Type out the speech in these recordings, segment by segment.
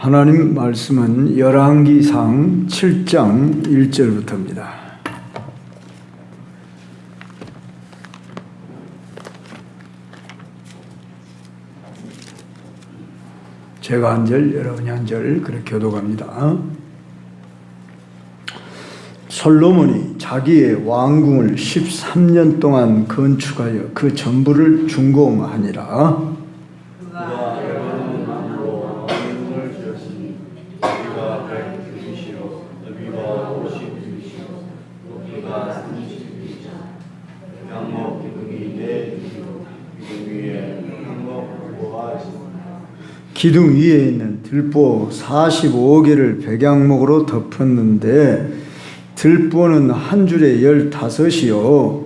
하나님 말씀은 열왕기상 7장 1절부터입니다. 제가 한 절, 여러분이 한 절 그렇게 교독합니다. 솔로몬이 자기의 왕궁을 13년 동안 건축하여 그 전부를 준공하니라. 기둥 위에 있는 들보 45개를 백양목으로 덮었는데 들보는 한 줄에 15이요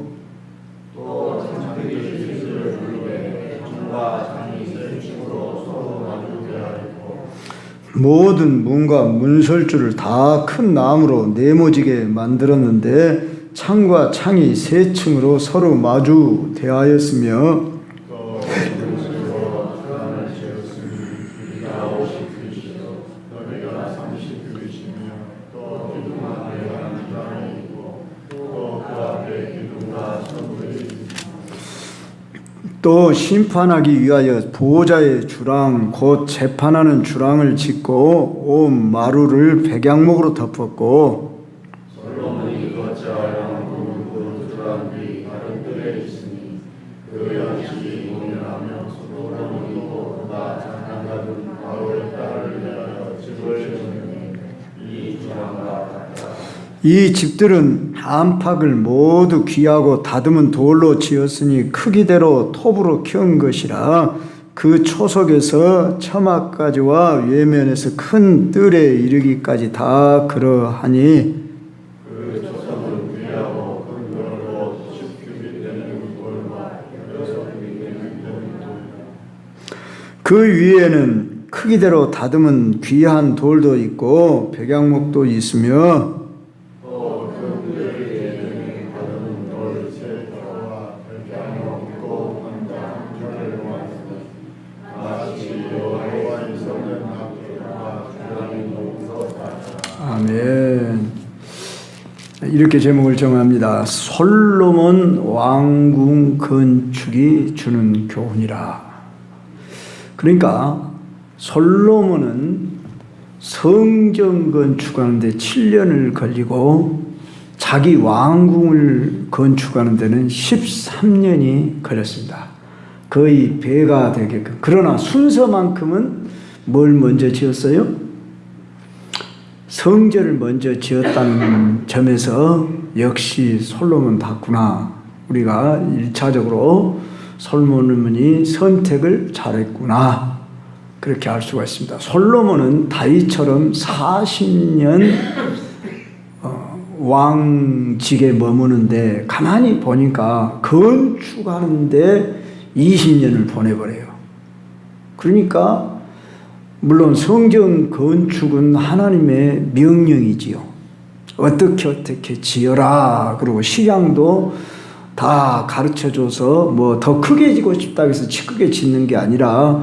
모든 문과 문설주를 다 큰 나무로 네모지게 만들었는데 창과 창이 3층으로 서로 마주 대하였으며 또 심판하기 위하여 보호자의 주랑 곧 재판하는 주랑을 짓고 온 마루를 백양목으로 덮었고 솔로몬이 거처하여 그 주랑 뒤 다른 뜰에 있으니 그 양식이 공연하며 솔로몬이 보다 장난가든 바로의 딸을 위하여 집을 지으니 이 주랑과 같다. 이 집들은 안팎을 모두 귀하고 다듬은 돌로 지었으니 크기대로 톱으로 키운 것이라 그 초석에서 처마까지와 외면에서 큰 뜰에 이르기까지 다 그러하니 그 초석은 귀하고 큰 돌로 10규빗 되는 돌과 6규빗 되는 돌. 그 위에는 크기대로 다듬은 귀한 돌도 있고 백양목도 있으며 아멘. 이렇게 제목을 정합니다. 솔로몬 왕궁 건축이 주는 교훈이라. 그러니까 솔로몬은 성전 건축하는데 7년을 걸리고 자기 왕궁을 건축하는 데는 13년이 걸렸습니다. 거의 배가 되게끔. 그러나 순서만큼은 뭘 먼저 지었어요? 성전을 먼저 지었다는 점에서 역시 솔로몬답구나. 우리가 1차적으로 솔로몬이 선택을 잘했구나. 그렇게 알 수가 있습니다. 솔로몬은 다윗처럼 40년 왕직에 머무는데 가만히 보니까 건축하는데 20년을 보내버려요. 그러니까 물론 성전 건축은 하나님의 명령이지요. 어떻게 지어라. 그리고 식양도 다 가르쳐줘서 뭐 더 크게 지고 싶다 해서 크게 짓는 게 아니라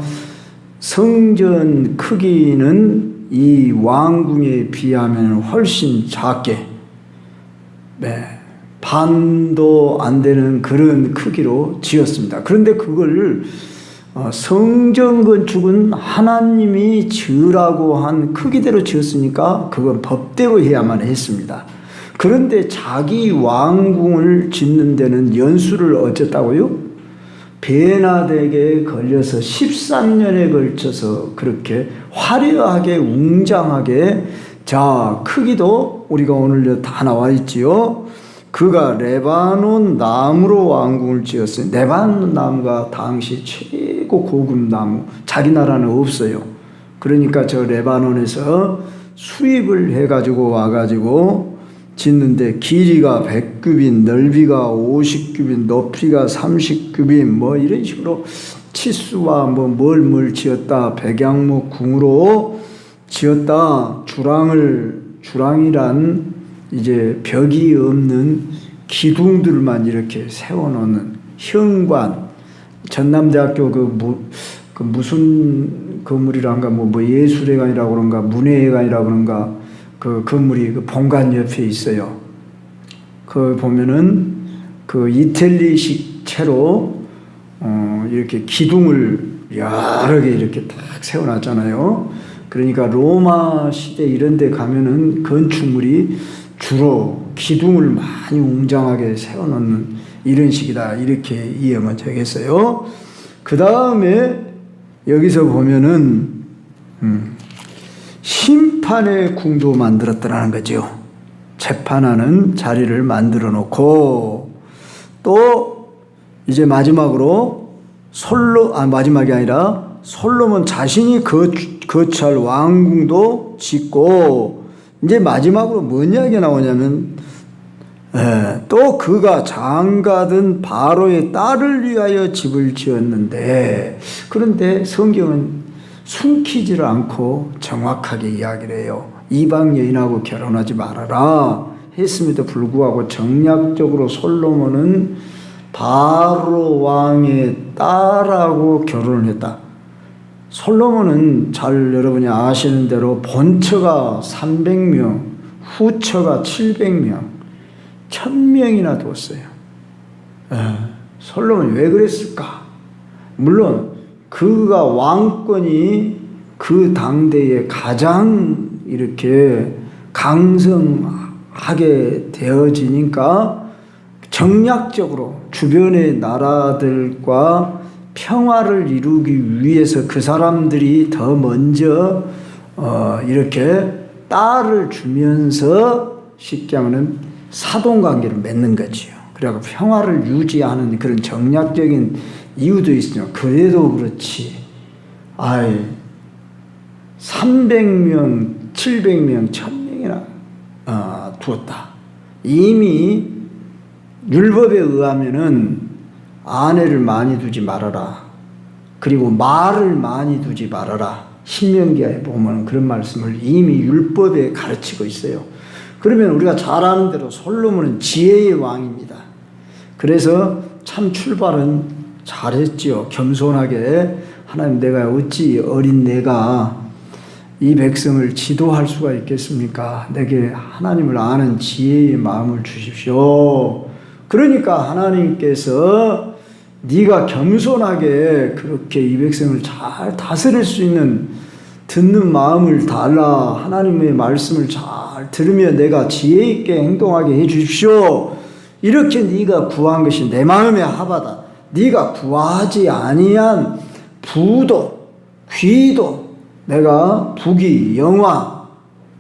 성전 크기는 이 왕궁에 비하면 훨씬 작게 반도 안 되는 그런 크기로 지었습니다. 그런데 그걸 성전 건축은 하나님이 지으라고 한 크기대로 지었으니까 그건 법대로 해야만 했습니다. 그런데 자기 왕궁을 짓는 데는 연수를 어쨌다고요? 배나 되게 걸려서 13년에 걸쳐서 그렇게 화려하게 웅장하게 자 크기도 우리가 오늘 다 나와 있지요. 그가 레바논 나무로 왕궁을 지었어요. 레바논 나무가 당시 최고 고급 나무. 자기 나라는 없어요. 그러니까 저 레바논에서 수입을 해가지고 와가지고 짓는데 길이가 100규빗, 넓이가 50규빗, 높이가 30규빗 뭐 이런 식으로 치수와 뭐 뭘 지었다. 백양목 궁으로 지었다. 주랑이란 이제 벽이 없는 기둥들만 이렇게 세워놓는 현관, 전남대학교 그 무슨 건물이란가 뭐 예술회관이라고 그런가 문예회관이라고 그런가 그 건물이 그 본관 옆에 있어요. 그 보면은 그 이탈리식 채로 이렇게 기둥을 여러 개 이렇게 딱 세워놨잖아요. 그러니까 로마 시대 이런 데 가면은 건축물이 주로 기둥을 많이 웅장하게 세워놓는 이런 식이다. 이렇게 이해하면 되겠어요. 그 다음에 여기서 보면은 심판의 궁도 만들었더라는 거죠. 재판하는 자리를 만들어 놓고 또 이제 마지막으로 마지막이 아니라 솔로몬 자신이 거처할 왕궁도 짓고 이제 마지막으로 뭔 이야기가 나오냐면 또 그가 장가든 바로의 딸을 위하여 집을 지었는데 그런데 성경은 숨기지를 않고 정확하게 이야기를 해요. 이방 여인하고 결혼하지 말아라 했음에도 불구하고 정략적으로 솔로몬은 바로 왕의 딸하고 결혼을 했다. 솔로몬은 잘 여러분이 아시는 대로 본처가 300명, 후처가 700명, 1000명이나 뒀어요. 솔로몬이 왜 그랬을까? 물론 그가 왕권이 그 당대에 가장 이렇게 강성하게 되어지니까 정략적으로 주변의 나라들과 평화를 이루기 위해서 그 사람들이 더 먼저 이렇게 딸을 주면서 쉽게 하면 사돈관계를 맺는 거지요. 그래서 평화를 유지하는 그런 정략적인 이유도 있으냐. 그래도 그렇지. 300명, 700명, 1000명이나 두었다. 이미 율법에 의하면은 아내를 많이 두지 말아라. 그리고 말을 많이 두지 말아라. 신명기에 보면 그런 말씀을 이미 율법에 가르치고 있어요. 그러면 우리가 잘 아는 대로 솔로몬은 지혜의 왕입니다. 그래서 참 출발은 잘했지요. 겸손하게 하나님 내가 어찌 어린 내가 이 백성을 지도할 수가 있겠습니까? 내게 하나님을 아는 지혜의 마음을 주십시오. 그러니까 하나님께서 네가 겸손하게 그렇게 이 백성을 잘 다스릴 수 있는 듣는 마음을 달라. 하나님의 말씀을 잘 들으며 내가 지혜 있게 행동하게 해 주십시오. 이렇게 네가 구한 것이 내 마음에 합하다. 네가 구하지 아니한 부도 귀도 내가 부귀 영화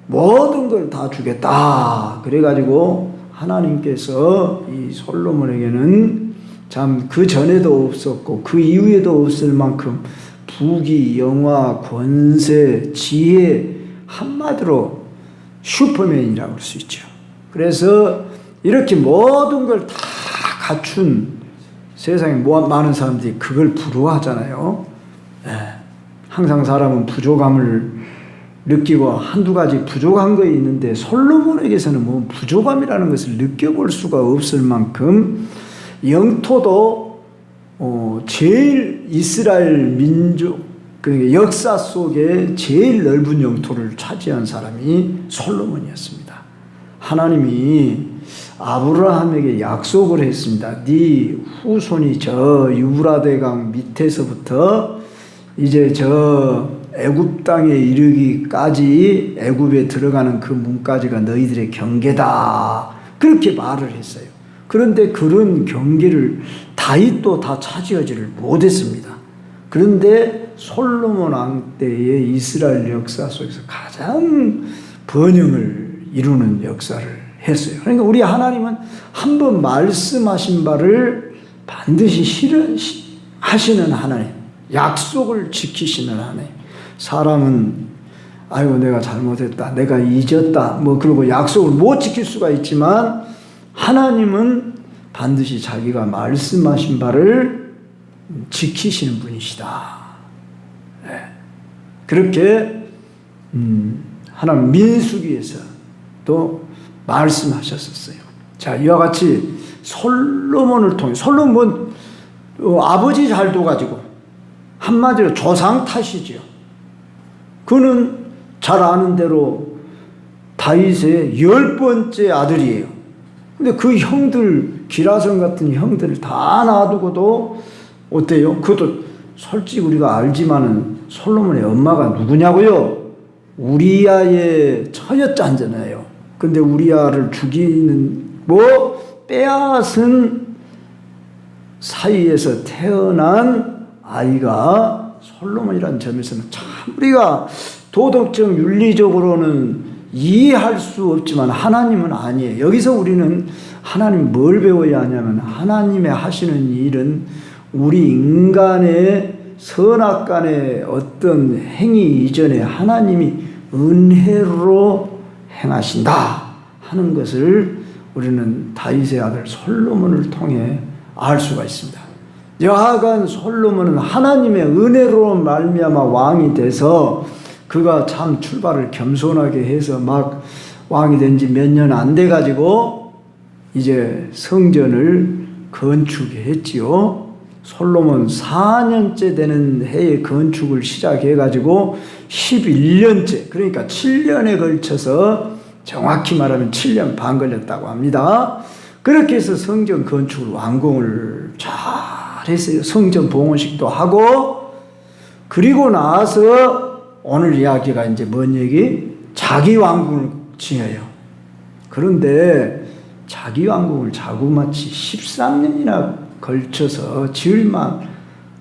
모든 걸 다 주겠다. 그래가지고 하나님께서 이 솔로몬에게는 참 그 전에도 없었고 그 이후에도 없을 만큼 부귀, 영화, 권세, 지혜 한마디로 슈퍼맨이라고 할 수 있죠. 그래서 이렇게 모든 걸 다 갖춘 세상에 많은 사람들이 그걸 부러워하잖아요. 항상 사람은 부족함을 느끼고 한두 가지 부족한 거 있는데 솔로몬에게서는 뭐 부족함이라는 것을 느껴볼 수가 없을 만큼 영토도 제일 이스라엘 민족 그러니까 역사 속에 제일 넓은 영토를 차지한 사람이 솔로몬이었습니다. 하나님이 아브라함에게 약속을 했습니다. 네 후손이 저 유브라데강 밑에서부터 이제 저 애굽 땅에 이르기까지 애굽에 들어가는 그 문까지가 너희들의 경계다. 그렇게 말을 했어요. 그런데 그런 경계를 다윗도 다 차지하지를 못했습니다. 그런데 솔로몬 왕 때의 이스라엘 역사 속에서 가장 번영을 이루는 역사를 했어요. 그러니까 우리 하나님은 한번 말씀하신 바를 반드시 실현하시는 하나님, 약속을 지키시는 하나님. 사람은 아이고 내가 잘못했다, 내가 잊었다, 뭐 그러고 약속을 못 지킬 수가 있지만 하나님은 반드시 자기가 말씀하신 바를 지키시는 분이시다. 네. 그렇게 하나님 민수기에서 또 말씀하셨었어요. 자, 이와 같이 솔로몬을 통해 솔로몬 아버지 잘 둬가지고 한마디로 조상 탓이죠. 그는 잘 아는 대로 다윗의 10번째 아들이에요. 근데 그 형들, 기라성 같은 형들을 다 놔두고도 어때요? 그것도 솔직히 우리가 알지만은 솔로몬의 엄마가 누구냐고요? 우리아의 처여자잖아요. 근데 우리아를 죽이는 빼앗은 사이에서 태어난 아이가 솔로몬이라는 점에서는 참 우리가 도덕적 윤리적으로는 이해할 수 없지만 하나님은 아니에요. 여기서 우리는 하나님 뭘 배워야 하냐면 하나님의 하시는 일은 우리 인간의 선악간의 어떤 행위 이전에 하나님이 은혜로 행하신다 하는 것을 우리는 다윗의 아들 솔로몬을 통해 알 수가 있습니다. 여하간 솔로몬은 하나님의 은혜로 말미암아 왕이 돼서 그가 참 출발을 겸손하게 해서 막 왕이 된 지 몇 년 안 돼 가지고 이제 성전을 건축했지요. 솔로몬 4년째 되는 해에 건축을 시작해 가지고 11년째, 그러니까 7년에 걸쳐서 정확히 말하면 7년 반 걸렸다고 합니다. 그렇게 해서 성전 건축을 완공을 잘 했어요. 성전 봉헌식도 하고, 그리고 나서 오늘 이야기가 이제 뭔 얘기? 자기 왕궁을 지어요. 그런데 자기 왕궁을 자그마치 13년이나 걸쳐서 지을만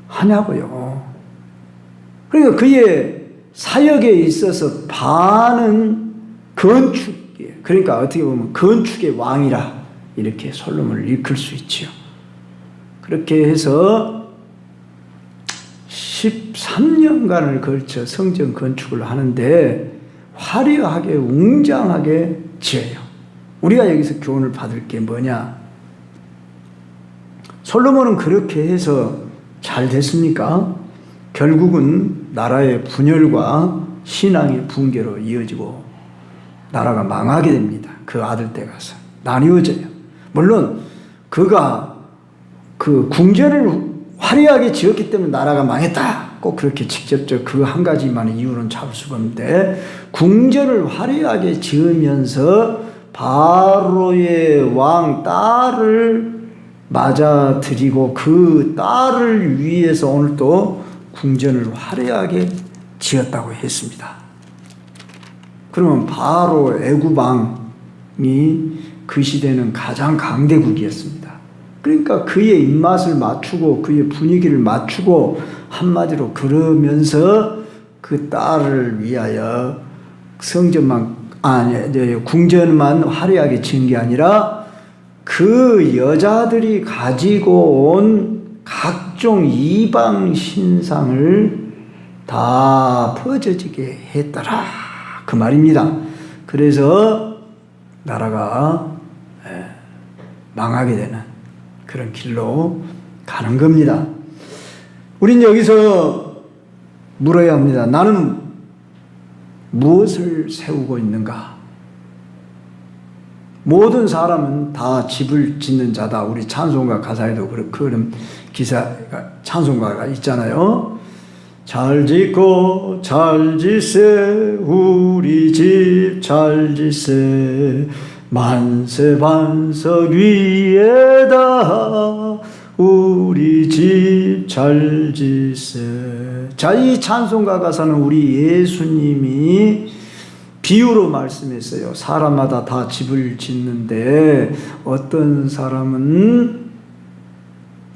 하냐고요. 그러니까 그의 사역에 있어서 반은 건축이에요. 그러니까 어떻게 보면 건축의 왕이라 이렇게 솔로몬을 일컬 수 있지요. 그렇게 해서 13년간을 걸쳐 성전 건축을 하는데 화려하게 웅장하게 지어요. 우리가 여기서 교훈을 받을 게 뭐냐? 솔로몬은 그렇게 해서 잘 됐습니까? 결국은 나라의 분열과 신앙의 붕괴로 이어지고 나라가 망하게 됩니다. 그 아들 때 가서 나뉘어져요. 물론 그가 그 궁전을 화려하게 지었기 때문에 나라가 망했다, 꼭 그렇게 직접적 그 한 가지만의 이유는 잡을 수가 없는데, 궁전을 화려하게 지으면서 바로의 왕 딸을 맞아들이고 그 딸을 위해서 오늘 또 궁전을 화려하게 지었다고 했습니다. 그러면 바로 애굽왕이 그 시대는 가장 강대국이었습니다. 그러니까 그의 입맛을 맞추고 그의 분위기를 맞추고 한마디로 그러면서 그 딸을 위하여 궁전만 화려하게 지은 게 아니라 그 여자들이 가지고 온 각종 이방 신상을 다 퍼져지게 했더라, 그 말입니다. 그래서 나라가 망하게 되는 그런 길로 가는 겁니다. 우린 여기서 물어야 합니다. 나는 무엇을 세우고 있는가? 모든 사람은 다 집을 짓는 자다. 우리 찬송가 가사에도 그런 찬송가가 있잖아요. 잘 짓고 잘 짓세 우리 집 잘 짓세 만세 반석 위에다 우리 집 잘 짓세. 자, 이 찬송가 가사는 우리 예수님이 비유로 말씀했어요. 사람마다 다 집을 짓는데 어떤 사람은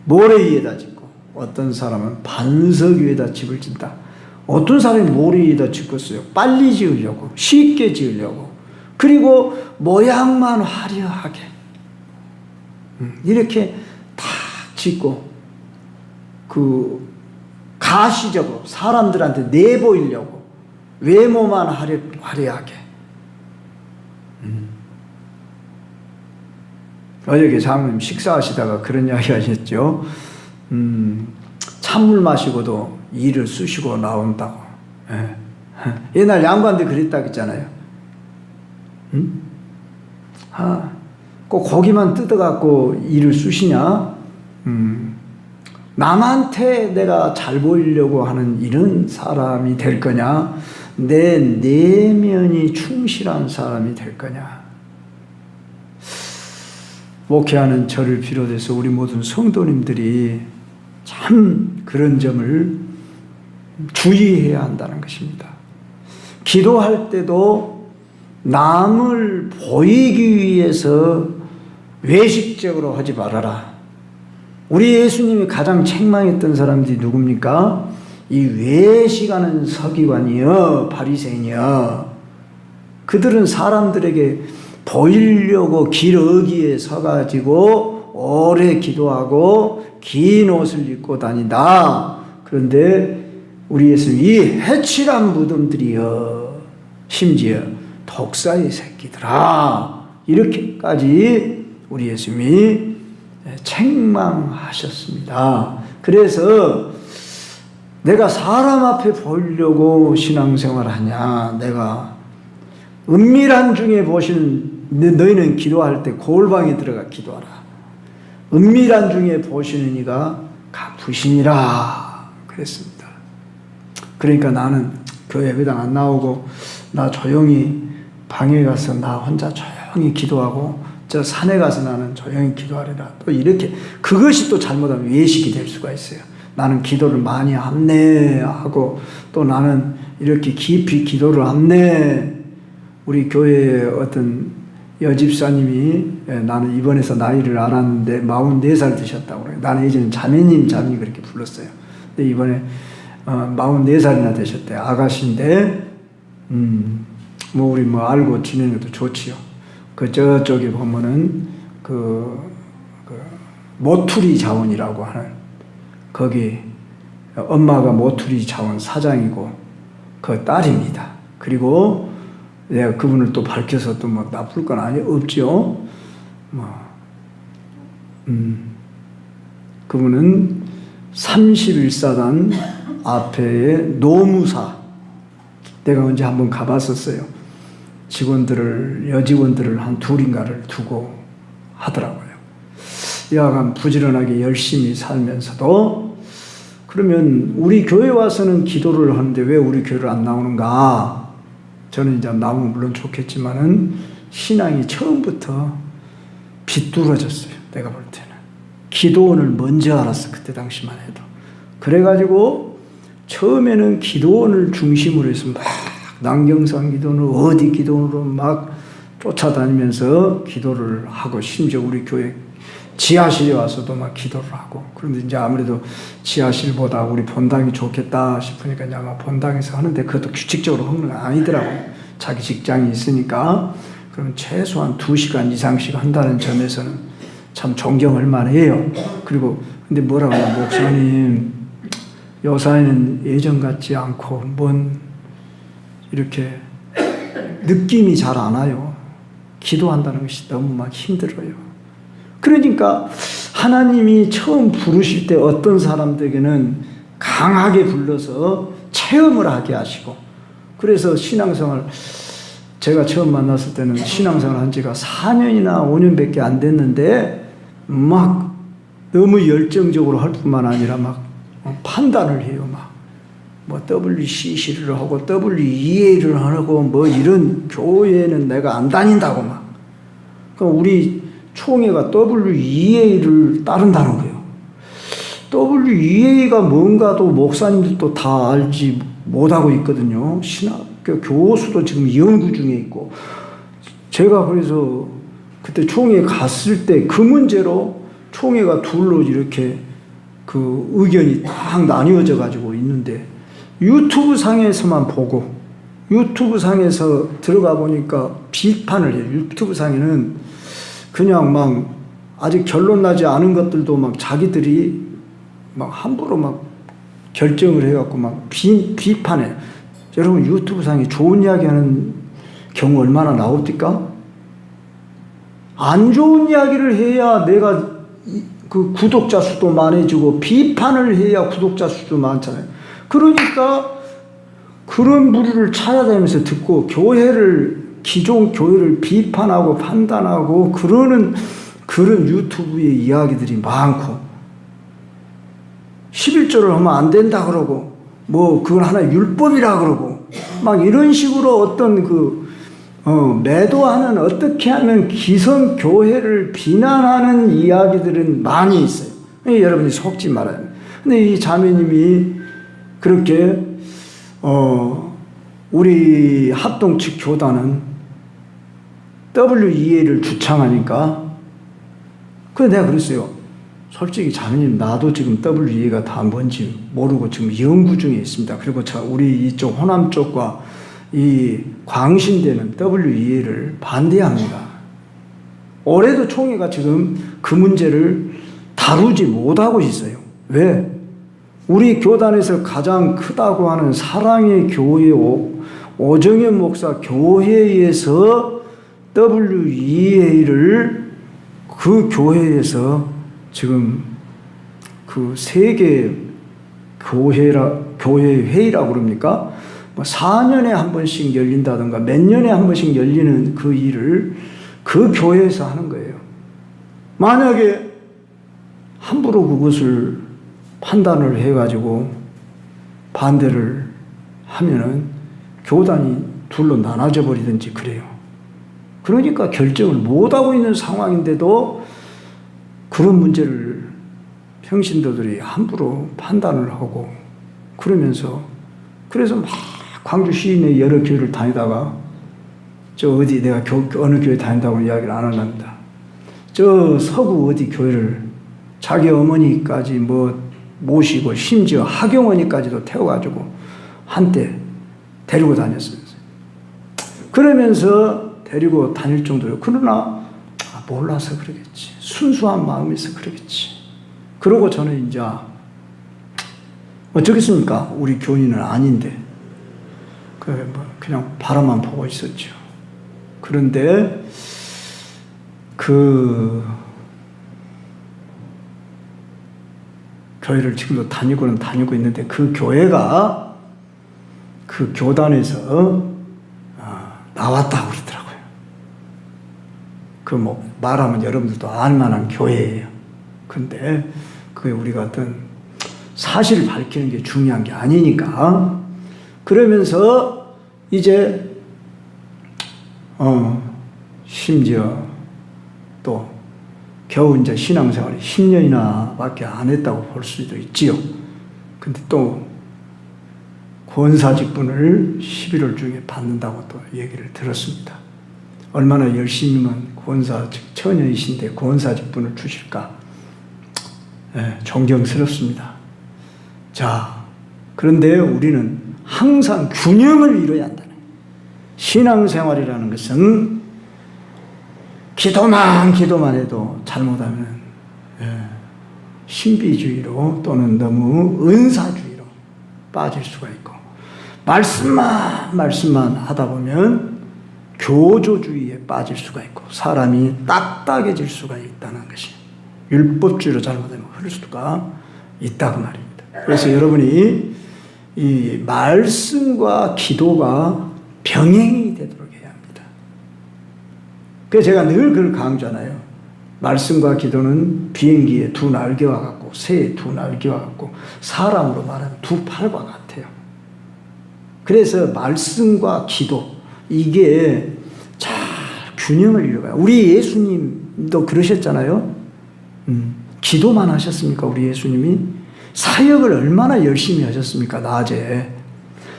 모래 위에다 짓고 어떤 사람은 반석 위에다 집을 짓다. 어떤 사람이 모래 위에다 짓겠어요? 빨리 지으려고, 쉽게 지으려고, 그리고 모양만 화려하게 이렇게 탁 짓고 그 가시적으로 사람들한테 내보이려고 외모만 화려하게. 어저께 장로님 식사하시다가 그런 이야기 하셨죠. 찬물 마시고도 이를 쑤시고 나온다고. 예. 옛날 양반들 그랬다고 했잖아요. 꼭 고기만 뜯어갖고 이를 쑤시냐? 남한테 내가 잘 보이려고 하는 이런 사람이 될 거냐? 내 내면이 충실한 사람이 될 거냐? 목회하는 저를 비롯해서 우리 모든 성도님들이 참 그런 점을 주의해야 한다는 것입니다. 기도할 때도 남을 보이기 위해서 외식적으로 하지 말아라. 우리 예수님이 가장 책망했던 사람들이 누굽니까? 이 외식하는 서기관이여, 바리새인이여. 그들은 사람들에게 보이려고 길 어귀에 서가지고 오래 기도하고 긴 옷을 입고 다닌다. 그런데 우리 예수님 이 해칠한 무덤들이여, 심지어 독사의 새끼들아, 이렇게까지 우리 예수님이 책망하셨습니다. 그래서 내가 사람 앞에 보이려고 신앙생활 하냐? 내가 은밀한 중에 보시는, 너희는 기도할 때 골방에 들어가 기도하라. 은밀한 중에 보시는 이가 갚으시니라 그랬습니다. 그러니까 나는 교회 예배당 안 나오고 나 조용히 방에 가서 나 혼자 조용히 기도하고 저 산에 가서 나는 조용히 기도하리라. 또 이렇게 그것이 또 잘못하면 외식이 될 수가 있어요. 나는 기도를 많이 합내하고 또 나는 이렇게 깊이 기도를 합내. 우리 교회에 어떤 여집사님이 나는 입원해서 나이를 알았는데 44살 드셨다고 그래요. 나는 예전에 자매님 그렇게 불렀어요. 근데 이번에 44살이나 되셨대. 아가씨인데 뭐 우리 뭐 알고 지내는 것도 좋지요. 그 저쪽에 보면은 그 모투리 자원이라고 하는 거기 엄마가 모투리 자원 사장이고 그 딸입니다. 그리고 내가 그분을 또 밝혀서 또 뭐 나쁠 건 없죠. 그분은 31사단 앞에의 노무사, 내가 언제 한번 가봤었어요. 여직원들을 한 둘인가를 두고 하더라고요. 여하간 부지런하게 열심히 살면서도, 그러면 우리 교회 와서는 기도를 하는데 왜 우리 교회를 안 나오는가? 저는 이제 나오면 물론 좋겠지만은 신앙이 처음부터 비뚤어졌어요. 내가 볼 때는. 기도원을 먼저 알았어. 그때 당시만 해도. 그래가지고 처음에는 기도원을 중심으로 해서 막 남경산 기도원을 어디 기도원으로 막 쫓아다니면서 기도를 하고, 심지어 우리 교회 지하실에 와서도 막 기도를 하고. 그런데 이제 아무래도 지하실보다 우리 본당이 좋겠다 싶으니까 이제 아마 본당에서 하는데 그것도 규칙적으로 하는 건 아니더라고요. 자기 직장이 있으니까. 그러면 최소한 2시간 이상씩 한다는 점에서는 참 존경할 만해요. 그리고 근데 뭐라고 하냐, 목사님 요사이는 예전 같지 않고 뭔 이렇게 느낌이 잘 안 와요. 기도한다는 것이 너무 막 힘들어요. 그러니까 하나님이 처음 부르실 때 어떤 사람들에게는 강하게 불러서 체험을 하게 하시고, 그래서 신앙생활, 제가 처음 만났을 때는 신앙생활 한 지가 4년이나 5년밖에 안 됐는데 막 너무 열정적으로 할 뿐만 아니라 막 판단을 해요. 막 뭐 WCC를 하고 WEA를 하고 뭐 이런 교회는 내가 안 다닌다고 막. 그러니까 우리 총회가 WEA를 따른다는 거예요. WEA가 뭔가도 목사님들도 다 알지 못하고 있거든요. 신학교 교수도 지금 연구 중에 있고. 제가 그래서 그때 총회 갔을 때 그 문제로 총회가 둘로 이렇게 그 의견이 딱 나뉘어져 가지고 있는데, 유튜브 상에서만 보고, 유튜브 상에서 들어가 보니까 비판을 해요. 유튜브 상에는 그냥 막 아직 결론 나지 않은 것들도 막 자기들이 막 함부로 막 결정을 해갖고 막 비판해. 여러분 유튜브 상에 좋은 이야기 하는 경우 얼마나 나옵니까? 안 좋은 이야기를 해야 내가 그 구독자 수도 많아지고, 비판을 해야 구독자 수도 많잖아요. 그러니까 그런 부류를 찾아다니면서 듣고 기존 교회를 비판하고 판단하고 그런 유튜브의 이야기들이 많고, 11조를 하면 안 된다 그러고 뭐 그건 하나의 율법이라 그러고 막 이런 식으로 어떤 매도하는 어떻게 하면 기성 교회를 비난하는 이야기들은 많이 있어요. 여러분이 속지 말아야 합니다. 근데 이 자매님이 그렇게 우리 합동 측 교단은 WEA를 주창하니까 그래서 내가 그랬어요. 솔직히 자매님 나도 지금 WEA가 다 뭔지 모르고 지금 연구 중에 있습니다. 그리고 우리 이쪽 호남 쪽과 이 광신대는 WEA를 반대합니다. 올해도 총회가 지금 그 문제를 다루지 못하고 있어요. 왜? 우리 교단에서 가장 크다고 하는 사랑의 교회 오정현 목사 교회에서 WEA를 그 교회에서 지금 그 세계 교회 회의라고 그럽니까? 4년에 한 번씩 열린다든가 몇 년에 한 번씩 열리는 그 일을 그 교회에서 하는 거예요. 만약에 함부로 그것을 판단을 해가지고 반대를 하면은 교단이 둘로 나눠져 버리든지 그래요. 그러니까 결정을 못하고 있는 상황인데도 그런 문제를 평신도들이 함부로 판단을 하고 그러면서 그래서 막 광주 시내 여러 교회를 다니다가 저 어디 내가 어느 교회 다닌다고 이야기를 안 합니다. 저 서구 어디 교회를 자기 어머니까지 뭐 모시고 심지어 하경원이까지도 태워가지고 한때 데리고 다녔어요. 그러면서 데리고 다닐 정도예요. 그러나 몰라서 그러겠지. 순수한 마음에서 그러겠지. 그러고 저는 이제 어쩌겠습니까? 우리 교인은 아닌데 그냥 바라만 보고 있었죠. 그런데 그 교회를 지금도 다니고 있는데 그 교회가 그 교단에서 나왔다고 그러더라고요. 그 뭐 말하면 여러분들도 알만한 교회예요. 근데 그게 우리가 어떤 사실을 밝히는 게 중요한 게 아니니까 그러면서 이제 심지어 또 겨우 이제 신앙생활이 10년이나 밖에 안 했다고 볼 수도 있지요. 근데 또 권사 직분을 11월 중에 받는다고 또 얘기를 들었습니다. 얼마나 열심히면 권사, 즉 처녀이신데 권사 직분을 주실까? 존경스럽습니다. 자, 그런데 우리는 항상 균형을 이뤄야 한다는 거예요. 신앙생활이라는 것은 기도만 해도 잘못하면 신비주의로 또는 너무 은사주의로 빠질 수가 있고 말씀만 하다 보면 교조주의에 빠질 수가 있고 사람이 딱딱해질 수가 있다는 것이 율법주의로 잘못하면 흐를 수가 있다고 말입니다. 그래서 여러분이 이 말씀과 기도가 병행이 되도록 해야 합니다. 그래서 제가 늘 그걸 강조하잖아요. 말씀과 기도는 비행기의 두 날개와 같고 새의 두 날개와 같고 사람으로 말하면 두 팔과 같아요. 그래서 말씀과 기도 이게 잘 균형을 이루어가요. 우리 예수님도 그러셨잖아요. 기도만 하셨습니까? 우리 예수님이 사역을 얼마나 열심히 하셨습니까? 낮에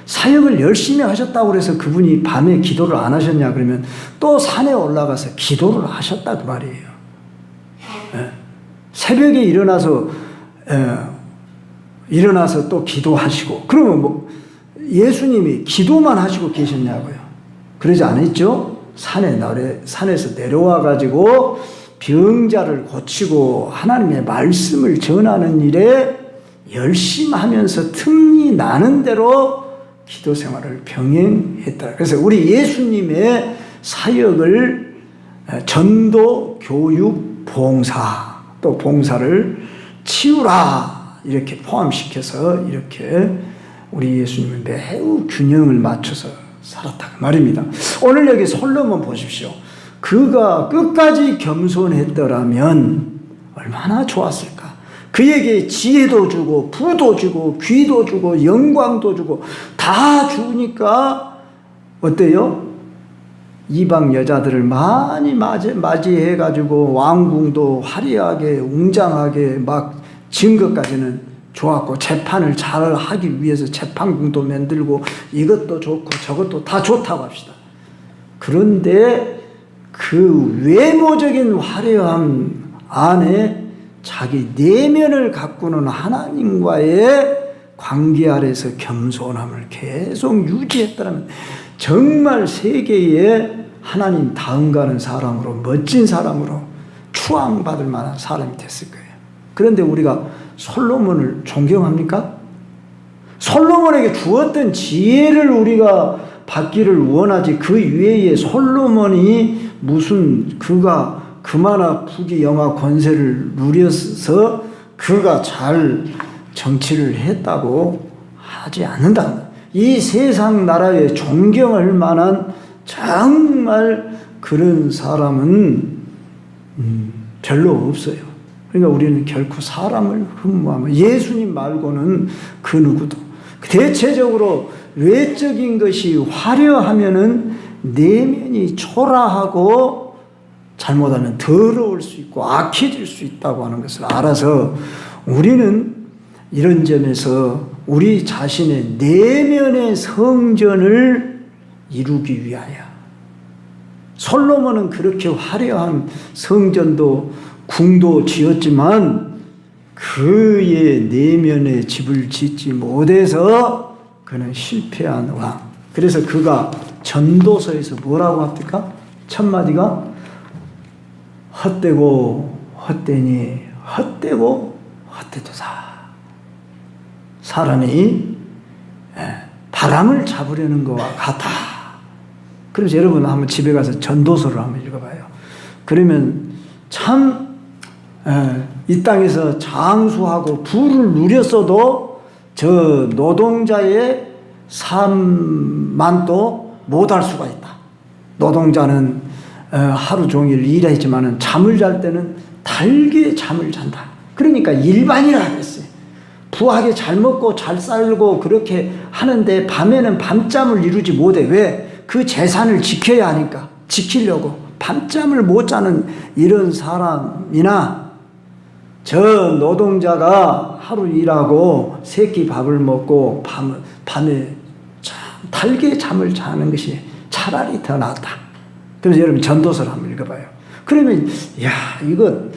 사역을 열심히 하셨다고 해서 그분이 밤에 기도를 안 하셨냐 그러면 또 산에 올라가서 기도를 하셨다 그 말이에요. 새벽에 일어나서 또 기도하시고 그러면 뭐 예수님이 기도만 하시고 계셨냐고요. 그러지 않았죠? 산에서 내려와 가지고 병자를 고치고 하나님의 말씀을 전하는 일에 열심하면서 틈이 나는 대로 기도 생활을 병행했다. 그래서 우리 예수님의 사역을 전도, 교육, 봉사, 또 봉사를 치유라 이렇게 포함시켜서 이렇게 우리 예수님은 매우 균형을 맞춰서 살았다 그 말입니다. 오늘 여기 솔로몬 보십시오. 그가 끝까지 겸손했더라면 얼마나 좋았을까. 그에게 지혜도 주고 부도 주고 귀도 주고 영광도 주고 다 주니까 어때요? 이방 여자들을 많이 맞이해가지고 왕궁도 화려하게 웅장하게 막 지은 것까지는 좋았고, 재판을 잘 하기 위해서 재판궁도 만들고 이것도 좋고 저것도 다 좋다고 합시다. 그런데 그 외모적인 화려함 안에 자기 내면을 가꾸는 하나님과의 관계 아래서 겸손함을 계속 유지했다면 정말 세계에 하나님 다음 가는 사람으로, 멋진 사람으로 추앙받을 만한 사람이 됐을 거예요. 그런데 우리가 솔로몬을 존경합니까? 솔로몬에게 주었던 지혜를 우리가 받기를 원하지, 그 외에 솔로몬이 무슨 그가 그마나 부귀영화 권세를 누려서 그가 잘 정치를 했다고 하지 않는다. 이 세상 나라에 존경할 만한 정말 그런 사람은 별로 없어요. 그러니까 우리는 결코 사람을 흠모하면, 예수님 말고는 그 누구도. 대체적으로 외적인 것이 화려하면은 내면이 초라하고 잘못하면 더러울 수 있고 악해질 수 있다고 하는 것을 알아서 우리는 이런 점에서 우리 자신의 내면의 성전을 이루기 위하여, 솔로몬은 그렇게 화려한 성전도 궁도 지었지만 그의 내면의 집을 짓지 못해서 그는 실패한 왕. 그래서 그가 전도서에서 뭐라고 합니까? 첫 마디가 헛되고 헛되니 헛되고 헛되도다. 사람이 바람을 잡으려는 것과 같아. 그래서 여러분 한번 집에 가서 전도서를 한번 읽어봐요. 그러면 참 이 땅에서 장수하고 부를 누렸어도 저 노동자의 삶만도 못할 수가 있다. 노동자는 하루 종일 일했지만 잠을 잘 때는 달게 잠을 잔다. 그러니까 일반이라 그랬어요. 부하게 잘 먹고 잘 살고 그렇게 하는데 밤에는 밤잠을 이루지 못해. 왜? 그 재산을 지켜야 하니까. 지키려고 밤잠을 못 자는 이런 사람이나, 저 노동자가 하루 일하고 세끼 밥을 먹고 밤에 달게 잠을 자는 것이 차라리 더 낫다. 그래서 여러분 전도서를 한번 읽어봐요. 그러면 야, 이거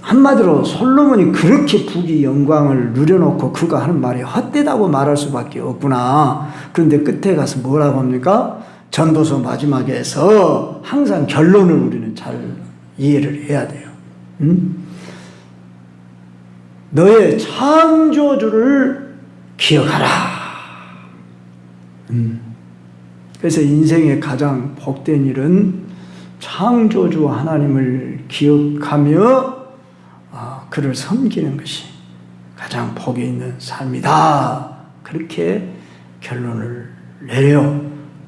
한마디로 솔로몬이 그렇게 부귀 영광을 누려놓고 그가 하는 말이 헛되다고 말할 수밖에 없구나. 그런데 끝에 가서 뭐라고 합니까? 전도서 마지막에서 항상 결론을 우리는 잘 이해를 해야 돼요. 너의 창조주를 기억하라. 그래서 인생의 가장 복된 일은 창조주 하나님을 기억하며 그를 섬기는 것이 가장 복이 있는 삶이다. 그렇게 결론을 내려요.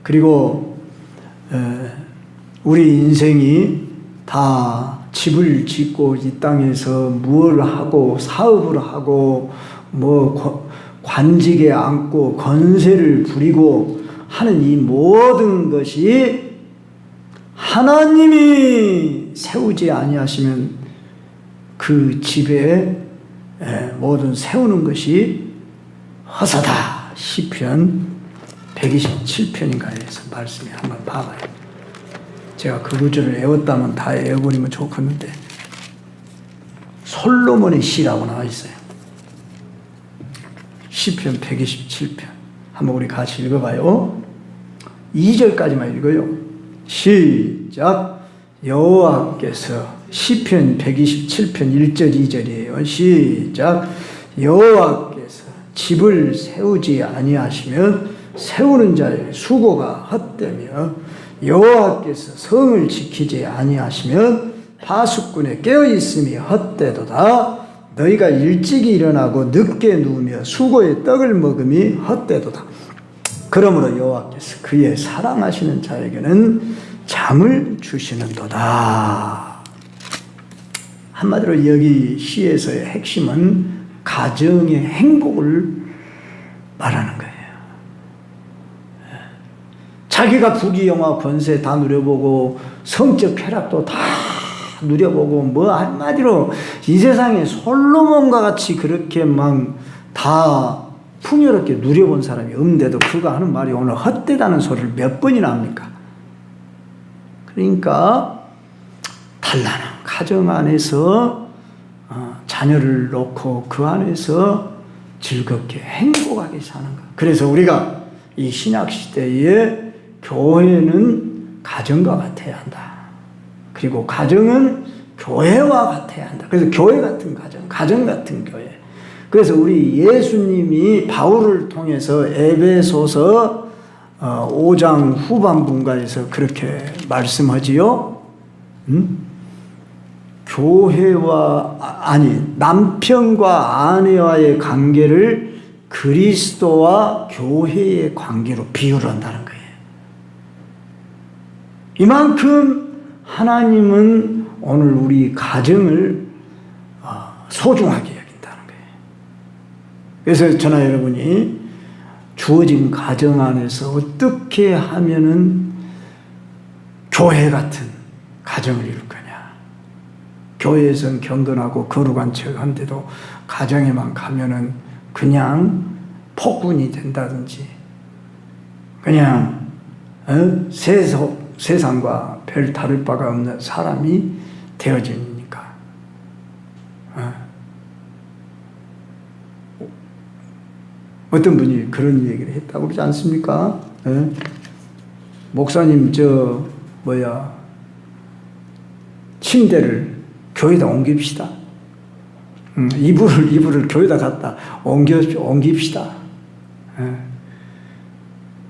그리고 우리 인생이 다 집을 짓고 이 땅에서 무엇을 하고 사업을 하고 뭐 관직에 앉고 권세를 부리고 하는 이 모든 것이 하나님이 세우지 아니하시면 그 집에 모든 세우는 것이 허사다. 시편 127편인가에서 말씀이 한번 봐봐요. 제가 그 구절을 외웠다면 다 외워버리면 좋겠는데 솔로몬의 시라고 나와 있어요. 시편 127편 한번 우리 같이 읽어봐요. 2절까지만 읽어요. 시작. 여호와께서, 시편 127편 1절 2절이에요. 시작. 여호와께서 집을 세우지 아니하시면 세우는 자의 수고가 헛되며 여호와께서 성을 지키지 아니하시면 파수꾼의 깨어있음이 헛되도다. 너희가 일찍이 일어나고 늦게 누우며 수고의 떡을 먹음이 헛되도다. 그러므로 여호와께서 그의 사랑하시는 자에게는 잠을 주시는도다. 한마디로 여기 시에서의 핵심은 가정의 행복을 말하는 거예요. 자기가 부귀영화 권세 다 누려보고 성적 쾌락도 다 누려보고 뭐 한마디로 이 세상에 솔로몬과 같이 그렇게 막 다 풍요롭게 누려본 사람이 없는데도 그가 하는 말이 오늘 헛되다는 소리를 몇 번이나 합니까? 그러니까 단란한 가정 안에서 자녀를 놓고 그 안에서 즐겁게 행복하게 사는 것. 그래서 우리가 이 신약시대에 교회는 가정과 같아야 한다. 그리고 가정은 교회와 같아야 한다. 그래서 교회 같은 가정, 가정 같은 교회. 그래서 우리 예수님이 바울을 통해서 에베소서 5장 후반분가에서 그렇게 말씀하지요. 남편과 아내와의 관계를 그리스도와 교회의 관계로 비유를 한다는 거예요. 이만큼 하나님은 오늘 우리 가정을 소중하게 여긴다는 거예요. 그래서 저나 여러분이 주어진 가정 안에서 어떻게 하면은 교회 같은 가정을 이룰 거냐. 교회에서는 경건하고 거룩한 척한데도 가정에만 가면은 그냥 폭군이 된다든지 그냥 세상과 별 다를 바가 없는 사람이 되어지니까. 어떤 분이 그런 얘기를 했다고 그러지 않습니까? 목사님 침대를 교회에다 옮깁시다. 이불을 교회에다 갖다 옮깁시다.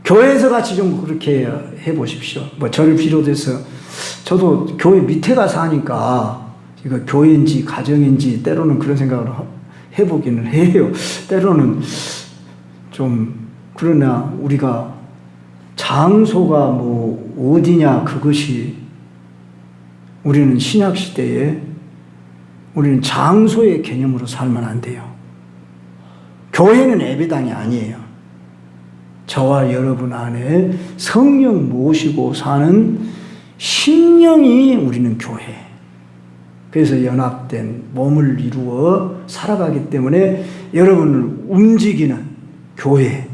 교회에서 같이 좀 그렇게 해보십시오. 저를 비롯해서 저도 교회 밑에 가서 하니까 이거 교회인지 가정인지 때로는 그런 생각을 해보기는 해요. 때로는 좀 그러나 우리가 장소가 어디냐 그것이 우리는 신약시대에 우리는 장소의 개념으로 살면 안 돼요. 교회는 예배당이 아니에요. 저와 여러분 안에 성령 모시고 사는 심령이 우리는 교회. 그래서 연합된 몸을 이루어 살아가기 때문에 여러분을 움직이는 교회.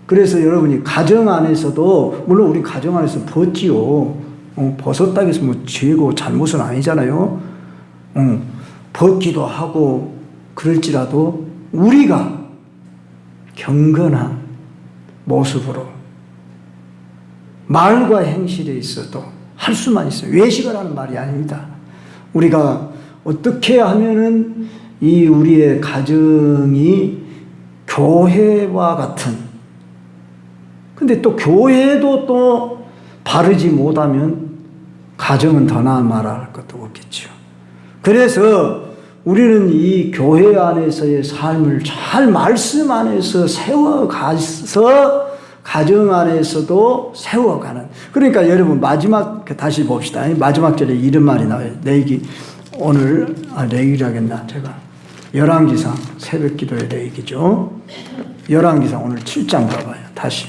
그래서 여러분이 가정 안에서도 물론 우리 가정 안에서 벗지요. 벗었다고 해서 죄고 잘못은 아니잖아요. 벗기도 하고 그럴지라도 우리가 경건한 모습으로 말과 행실에 있어도 할 수만 있어요. 외식을 하는 말이 아닙니다. 우리가 어떻게 하면은 이 우리의 가정이 교회와 같은, 근데 또 교회도 또 바르지 못하면 가정은 더 나은 말할 것도 없겠죠. 그래서 우리는 이 교회 안에서의 삶을 잘 말씀 안에서 세워가서 가정 안에서도 세워가는. 그러니까 여러분 마지막 다시 봅시다. 마지막 절에 이런 말이 나와요. 레위기라겠나 제가 열왕기상 새벽 기도의 레위기죠. 열왕기상 오늘 7장 봐봐요. 다시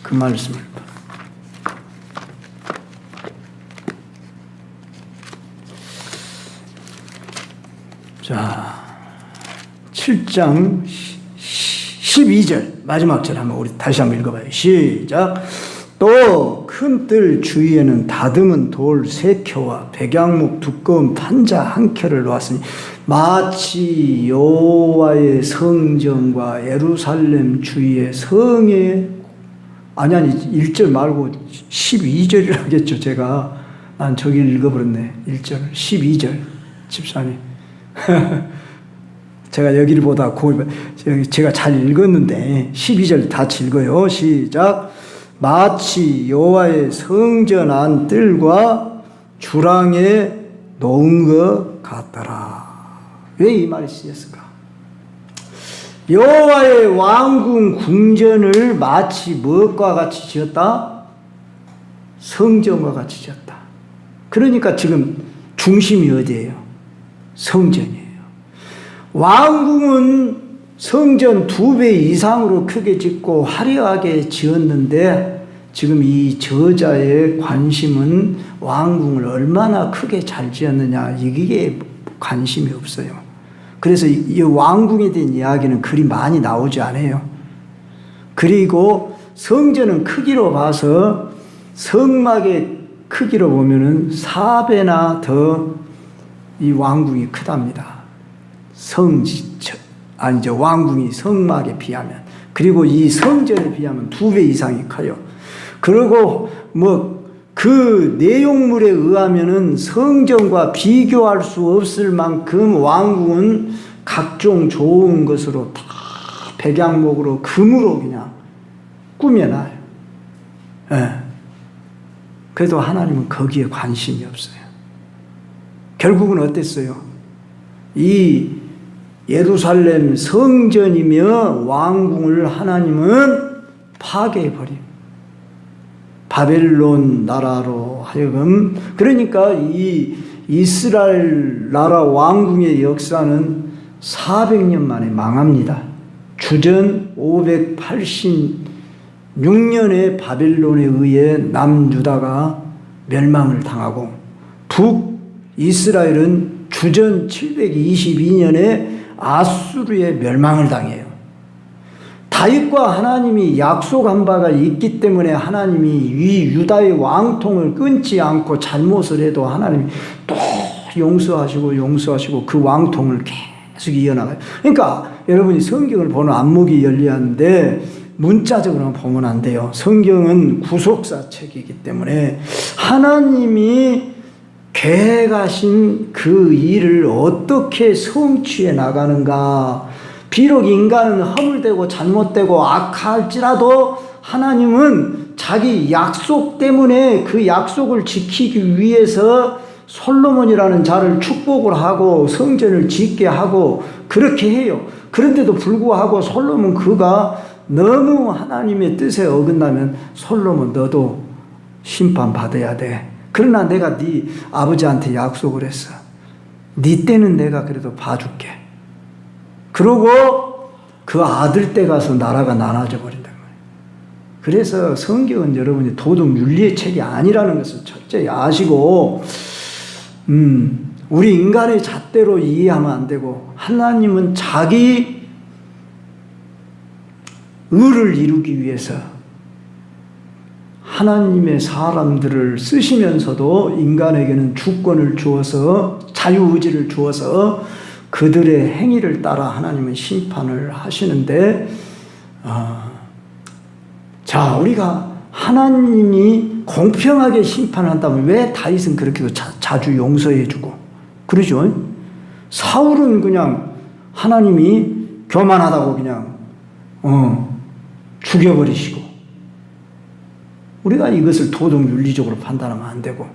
그 말씀을 자 7장 12절 마지막 절 한번 우리 다시 한번 읽어봐요. 시작. 또 큰 뜰 주위에는 다듬은 돌 3켜와 백양목 두꺼운 판자 1켜를 놓았으니 마치 여호와의 성전과 예루살렘 주위의 성에 아니 1절 말고 12절이라겠죠. 제가 난 저기 읽어버렸네. 1절 12절 집사님 제가 여기를 보다 제가 잘 읽었는데 12절 같이 읽어요. 시작. 마치 여호와의 성전 안 뜰과 주랑에 놓은 것 같더라. 왜 이 말이 쓰였을까? 여호와의 왕궁 궁전을 마치 무엇과 같이 지었다? 성전과 같이 지었다. 그러니까 지금 중심이 어디예요? 성전이에요. 왕궁은 성전 2배 이상으로 크게 짓고 화려하게 지었는데 지금 이 저자의 관심은 왕궁을 얼마나 크게 잘 지었느냐, 이게 관심이 없어요. 그래서 이 왕궁에 대한 이야기는 그리 많이 나오지 않아요. 그리고 성전은 크기로 봐서 성막의 크기로 보면은 4배나 더 이 왕궁이 크답니다. 왕궁이 성막에 비하면. 그리고 이 성전에 비하면 2배 이상이 커요. 그리고 그 내용물에 의하면은 성전과 비교할 수 없을 만큼 왕궁은 각종 좋은 것으로 다 백양목으로 금으로 그냥 꾸며놔요. 예. 그래도 하나님은 거기에 관심이 없어요. 결국은 어땠어요? 이 예루살렘 성전이며 왕궁을 하나님은 파괴해버립니다. 바벨론 나라로 하여금, 그러니까 이 이스라엘 나라 왕궁의 역사는 400년 만에 망합니다. 주전 586년에 바벨론에 의해 남유다가 멸망을 당하고 북이스라엘은 주전 722년에 아수르의 멸망을 당해요. 다윗과 하나님이 약속한 바가 있기 때문에 하나님이 이 유다의 왕통을 끊지 않고 잘못을 해도 하나님이 또 용서하시고 그 왕통을 계속 이어나가요. 그러니까 여러분이 성경을 보는 안목이 열리는데 문자적으로만 보면 안 돼요. 성경은 구속사 책이기 때문에 하나님이 계획하신 그 일을 어떻게 성취해 나가는가. 비록 인간은 허물되고 잘못되고 악할지라도 하나님은 자기 약속 때문에 그 약속을 지키기 위해서 솔로몬이라는 자를 축복을 하고 성전을 짓게 하고 그렇게 해요. 그런데도 불구하고 솔로몬 그가 너무 하나님의 뜻에 어긋나면 솔로몬 너도 심판받아야 돼. 그러나 내가 네 아버지한테 약속을 했어. 네 때는 내가 그래도 봐줄게. 그러고 그 아들 때 가서 나라가 나눠져 버린단 말이에요. 그래서 성경은 여러분이 도덕 윤리의 책이 아니라는 것을 철저히 아시고 우리 인간의 잣대로 이해하면 안 되고 하나님은 자기 의를 이루기 위해서 하나님의 사람들을 쓰시면서도 인간에게는 주권을 주어서 자유의지를 주어서 그들의 행위를 따라 하나님은 심판을 하시는데 자, 우리가 하나님이 공평하게 심판을 한다면 왜 다윗은 그렇게 자주 용서해 주고 그러죠? 사울은 그냥 하나님이 교만하다고 그냥 죽여버리시고 우리가 이것을 도덕윤리적으로 판단하면 안 되고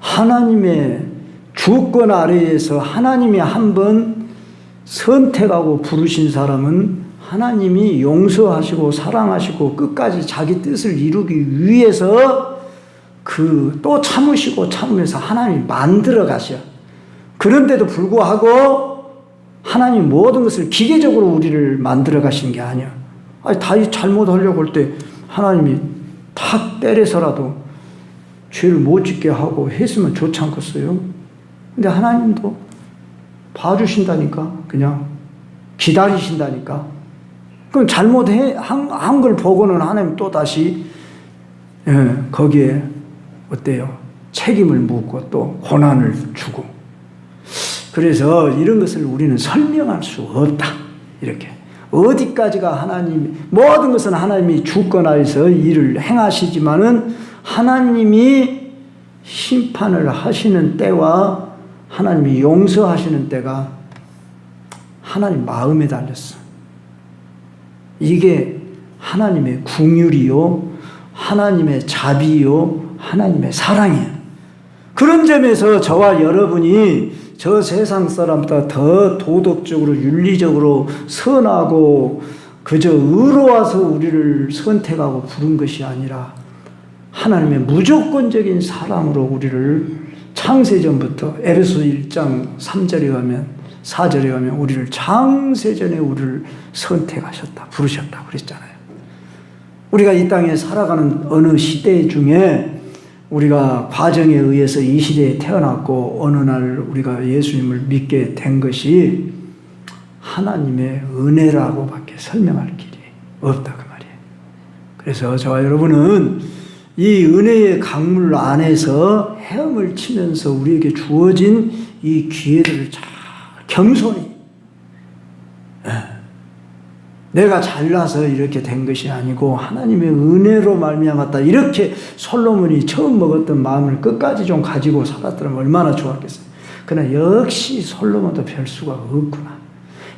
하나님의 주권 아래에서 하나님이 한번 선택하고 부르신 사람은 하나님이 용서하시고 사랑하시고 끝까지 자기 뜻을 이루기 위해서 또 참으시고 참으면서 하나님이 만들어 가셔. 그런데도 불구하고 하나님 모든 것을 기계적으로 우리를 만들어 가시는 게 아니야. 다윗 잘못하려고 할 때 하나님이 탁 때려서라도 죄를 못 짓게 하고 했으면 좋지 않겠어요? 근데 하나님도 봐주신다니까, 그냥 기다리신다니까. 그럼 잘못한 걸 보고는 하나님 또 다시 거기에 어때요? 책임을 묻고 또 고난을 주고. 그래서 이런 것을 우리는 설명할 수 없다. 이렇게. 어디까지가 모든 것은 하나님이 주권하에서 일을 행하시지만은 하나님이 심판을 하시는 때와 하나님이 용서하시는 때가 하나님 마음에 달렸어. 이게 하나님의 긍휼이요, 하나님의 자비요, 하나님의 사랑이에요. 그런 점에서 저와 여러분이 저 세상 사람보다 더 도덕적으로 윤리적으로 선하고 그저 의로워서 우리를 선택하고 부른 것이 아니라 하나님의 무조건적인 사랑으로 우리를 창세전부터 에베소 1장 3절에 가면 4절에 가면 우리를 창세전에 우리를 선택하셨다, 부르셨다 그랬잖아요. 우리가 이 땅에 살아가는 어느 시대 중에 우리가 과정에 의해서 이 시대에 태어났고 어느 날 우리가 예수님을 믿게 된 것이 하나님의 은혜라고밖에 설명할 길이 없다 그 말이에요. 그래서 저와 여러분은 이 은혜의 강물 안에서 헤엄을 치면서 우리에게 주어진 이 기회들을 잘 겸손히, 내가 잘나서 이렇게 된 것이 아니고 하나님의 은혜로 말미암았다, 이렇게 솔로몬이 처음 먹었던 마음을 끝까지 좀 가지고 살았더라면 얼마나 좋았겠어요. 그러나 역시 솔로몬도 별 수가 없구나.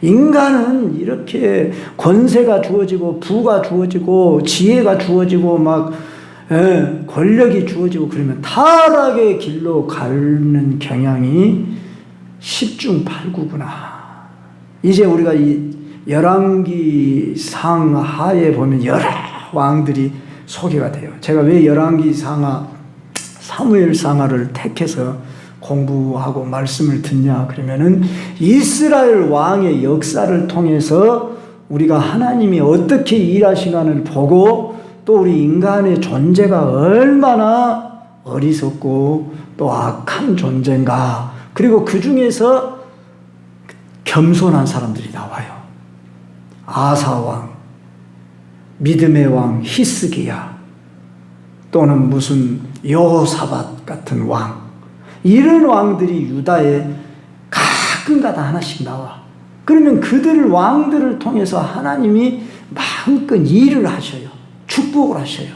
인간은 이렇게 권세가 주어지고 부가 주어지고 지혜가 주어지고 막 권력이 주어지고 그러면 타락의 길로 가는 경향이 10중 8구구나. 이제 우리가 이 열왕기상 하에 보면 여러 왕들이 소개가 돼요. 제가 왜 열왕기상하, 사무엘상하를 택해서 공부하고 말씀을 듣냐 그러면은 이스라엘 왕의 역사를 통해서 우리가 하나님이 어떻게 일하시간을 보고 또 우리 인간의 존재가 얼마나 어리석고 또 악한 존재인가, 그리고 그 중에서 겸손한 사람들이 나와요. 아사왕, 믿음의 왕 히스기야, 또는 무슨 여호사밧 같은 왕, 이런 왕들이 유다에 가끔가다 하나씩 나와. 그러면 그들 왕들을 통해서 하나님이 마음껏 일을 하셔요. 축복을 하셔요.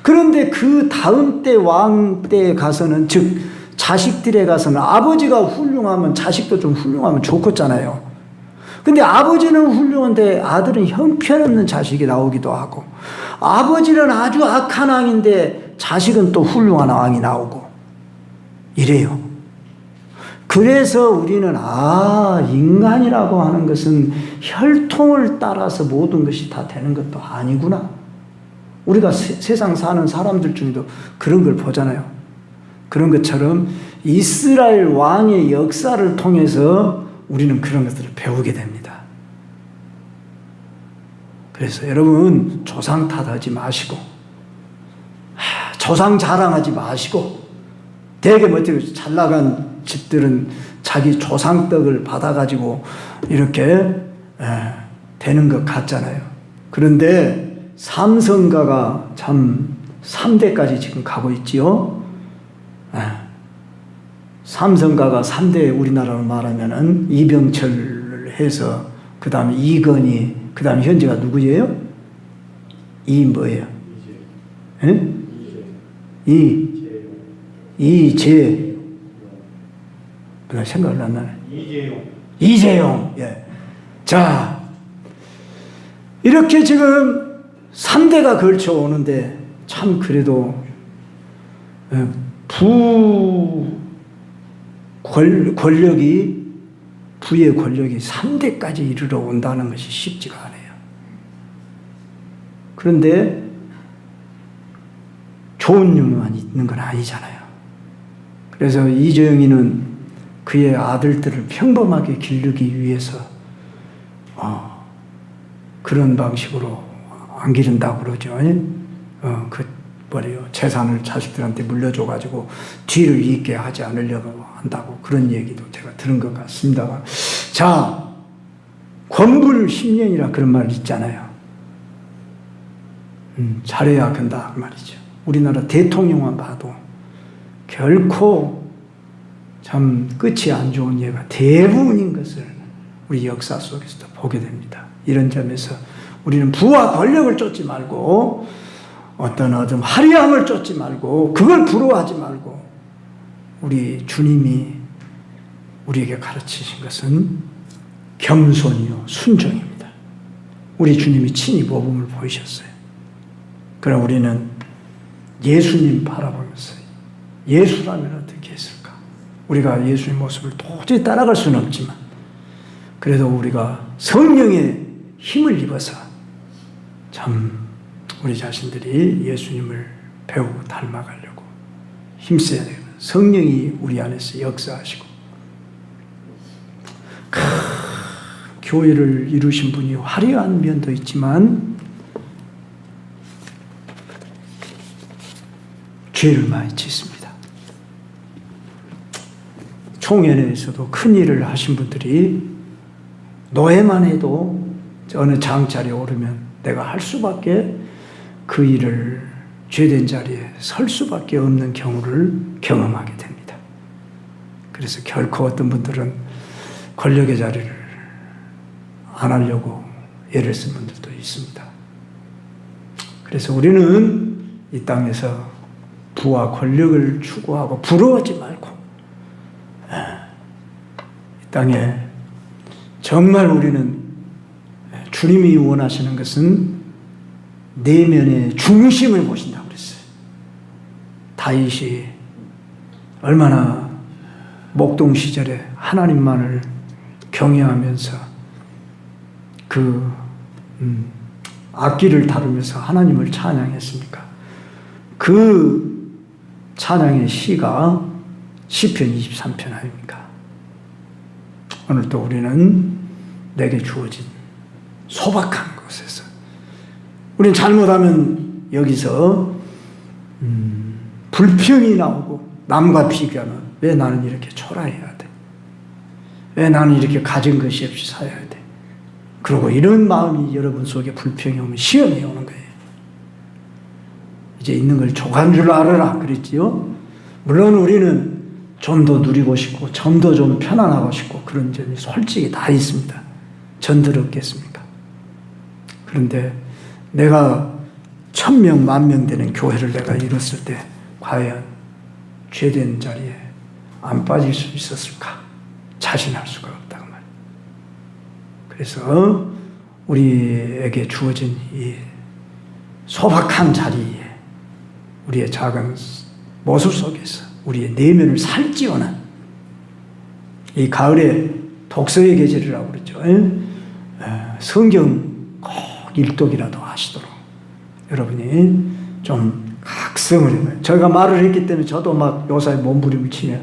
그런데 그 다음 때 왕 때에 가서는, 즉 자식들에 가서는 아버지가 훌륭하면 자식도 좀 훌륭하면 좋겠잖아요. 근데 아버지는 훌륭한데 아들은 형편없는 자식이 나오기도 하고, 아버지는 아주 악한 왕인데 자식은 또 훌륭한 왕이 나오고 이래요. 그래서 우리는 인간이라고 하는 것은 혈통을 따라서 모든 것이 다 되는 것도 아니구나. 우리가 세상 사는 사람들 중에도 그런 걸 보잖아요. 그런 것처럼 이스라엘 왕의 역사를 통해서 우리는 그런 것들을 배우게 됩니다. 그래서 여러분, 조상 탓하지 마시고, 조상 자랑하지 마시고, 되게 멋지고 잘 나간 집들은 자기 조상 떡을 받아가지고 이렇게 되는 것 같잖아요. 그런데 삼성가가 참 3대까지 지금 가고 있지요. 삼성가가 3대 우리나라로 말하면은 이병철을 해서 그 다음에 이건희, 그 다음에 현재가 누구예요? 뭐예요? 이재. 생각이 안 나네. 이재용. 예. 자, 이렇게 지금 3대가 걸쳐 오는데 참 그래도 부의 권력이 3대까지 이르러 온다는 것이 쉽지가 않아요. 그런데 좋은 놈만 있는 건 아니잖아요. 그래서 이재용이는 그의 아들들을 평범하게 기르기 위해서 그런 방식으로 안 기른다고 그러죠. 재산을 자식들한테 물려줘가지고 뒤를 잇게 하지 않으려고 한다고 그런 얘기도 제가 들은 것 같습니다. 자, 권불 10년이라 그런 말 있잖아요. 잘해야 된다 그 말이죠. 우리나라 대통령만 봐도 결코 참 끝이 안 좋은 예가 대부분인 것을 우리 역사 속에서도 보게 됩니다. 이런 점에서 우리는 부와 권력을 쫓지 말고 어떤 화려함을 쫓지 말고 그걸 부러워하지 말고 우리 주님이 우리에게 가르치신 것은 겸손이요 순종입니다. 우리 주님이 친히 모범을 보이셨어요. 그럼 우리는 예수님 바라보면서 예수라면 어떻게 했을까? 우리가 예수의 모습을 도저히 따라갈 수는 없지만 그래도 우리가 성령의 힘을 입어서 참 우리 자신들이 예수님을 배우고 닮아가려고 힘써야 되는 성령이 우리 안에서 역사하시고 교회를 이루신 분이 화려한 면도 있지만 죄를 많이 짓습니다. 총회에서도 큰 일을 하신 분들이 노예만 해도 어느 장자리에 오르면 내가 할 수밖에 그 일을 죄된 자리에 설 수밖에 없는 경우를 경험하게 됩니다. 그래서 결코 어떤 분들은 권력의 자리를 안 하려고 애를 쓴 분들도 있습니다. 그래서 우리는 이 땅에서 부와 권력을 추구하고 부러워하지 말고 이 땅에 정말 우리는 주님이 원하시는 것은 내면의 중심을 보신다고 그랬어요. 다윗이 얼마나 목동 시절에 하나님만을 경외하면서 그 악기를 다루면서 하나님을 찬양했습니까? 그 찬양의 시가 시편 23편 아닙니까? 오늘도 우리는 내게 주어진 소박한 곳에서 우리는 잘못하면 여기서 불평이 나오고 남과 비교하면 왜 나는 이렇게 초라해야 돼? 왜 나는 이렇게 가진 것이 없이 살아야 돼? 그리고 이런 마음이 여러분 속에 불평이 오면 시험이 오는 거예요. 이제 있는 걸 족한 줄 알아라 그랬지요. 물론 우리는 좀 더 누리고 싶고 좀 더 좀 편안하고 싶고 그런 점이 솔직히 다 있습니다. 전들었겠습니까? 그런데 내가 1000명, 10,000명 되는 교회를 내가 이뤘을 때 과연 죄된 자리에 안 빠질 수 있었을까? 자신할 수가 없다고 말이에요. 그래서 우리에게 주어진 이 소박한 자리에 우리의 작은 모습 속에서 우리의 내면을 살찌워는 이 가을에 독서의 계절이라고 그러죠. 성경 꼭 일독이라도 하시도록 여러분이 좀 각성을 해봐요. 저희가 말을 했기 때문에 저도 막 요사에 몸부림을 치며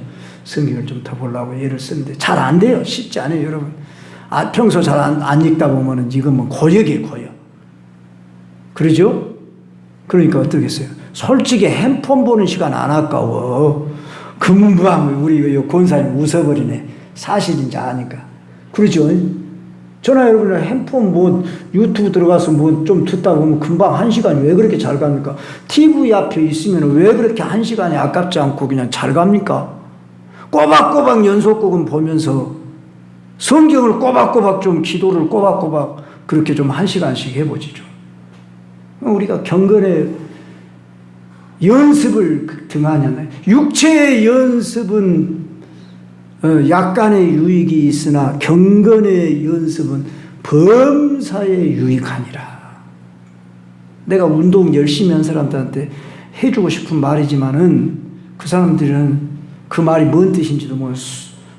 성경을 좀 더 보려고 애를 쓰는데 잘 안 돼요. 쉽지 않아요, 여러분. 평소 잘 안 읽다 보면은 이건 뭐 고역이에요, 고역. 그러죠? 그러니까 어떻겠어요? 솔직히 핸폰 보는 시간 안 아까워. 금방 우리 권사님 웃어버리네. 사실인지 아니까. 그러죠? 저나 여러분은 핸폰 뭐 유튜브 들어가서 뭐 좀 듣다 보면 금방 1시간이 왜 그렇게 잘 갑니까? TV 앞에 있으면 왜 그렇게 1시간이 아깝지 않고 그냥 잘 갑니까? 꼬박꼬박 연속극은 보면서 성경을 꼬박꼬박 좀 기도를 꼬박꼬박 그렇게 좀 1시간씩 해보지 좀. 우리가 경건의 연습을 등하냐면 육체의 연습은 약간의 유익이 있으나 경건의 연습은 범사에 유익하니라. 내가 운동 열심히 한 사람들한테 해주고 싶은 말이지만은 그 사람들은 그 말이 뭔 뜻인지도 모르고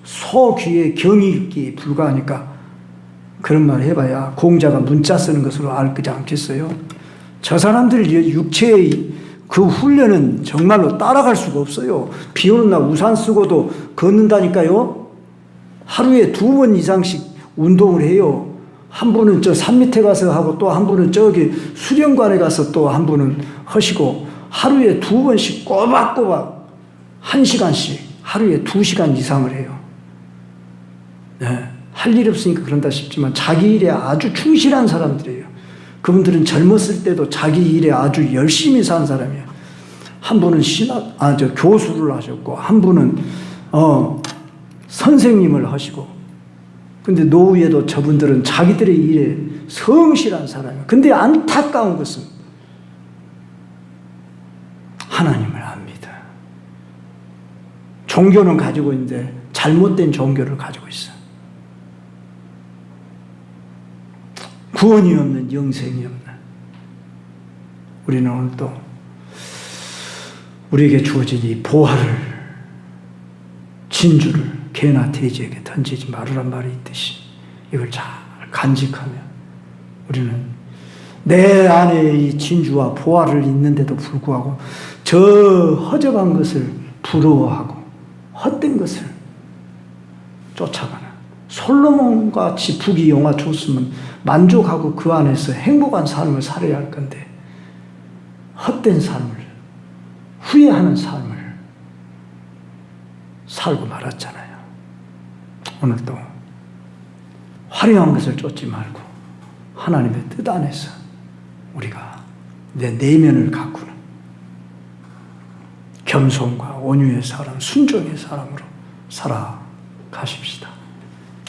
소 귀에 경이 있기에 불과하니까 그런 말 해봐야 공자가 문자 쓰는 것으로 알지 않겠어요? 저 사람들 육체의 그 훈련은 정말로 따라갈 수가 없어요. 비 오는 날 우산 쓰고도 걷는다니까요. 하루에 2번 이상씩 운동을 해요. 한 분은 저 산 밑에 가서 하고 또 한 분은 저기 수련관에 가서 또 한 분은 하시고 하루에 2번씩 꼬박꼬박 1시간씩 하루에 2시간 이상을 해요. 네. 할 일 없으니까 그런다 싶지만 자기 일에 아주 충실한 사람들이에요. 그분들은 젊었을 때도 자기 일에 아주 열심히 산 사람이에요. 한 분은 교수를 하셨고, 한 분은, 선생님을 하시고, 근데 노후에도 저분들은 자기들의 일에 성실한 사람이에요. 근데 안타까운 것은 하나님을 압니다. 종교는 가지고 있는데 잘못된 종교를 가지고 있어. 구원이 없는 영생이 없는 우리는 오늘 또 우리에게 주어진 이 보화를 진주를 개나 돼지에게 던지지 말으란 말이 있듯이 이걸 잘 간직하며 우리는 내 안에 이 진주와 보화를 있는데도 불구하고 저 허접한 것을 부러워하고 헛된 것을 쫓아가는 솔로몬과 지푸기 영화 줬으면 만족하고 그 안에서 행복한 삶을 살아야 할 건데 헛된 삶을 후회하는 삶을 살고 말았잖아요. 오늘도 화려한 것을 쫓지 말고 하나님의 뜻 안에서 우리가 내 내면을 가꾸는 겸손과 온유의 사람, 순종의 사람으로 살아가십시다.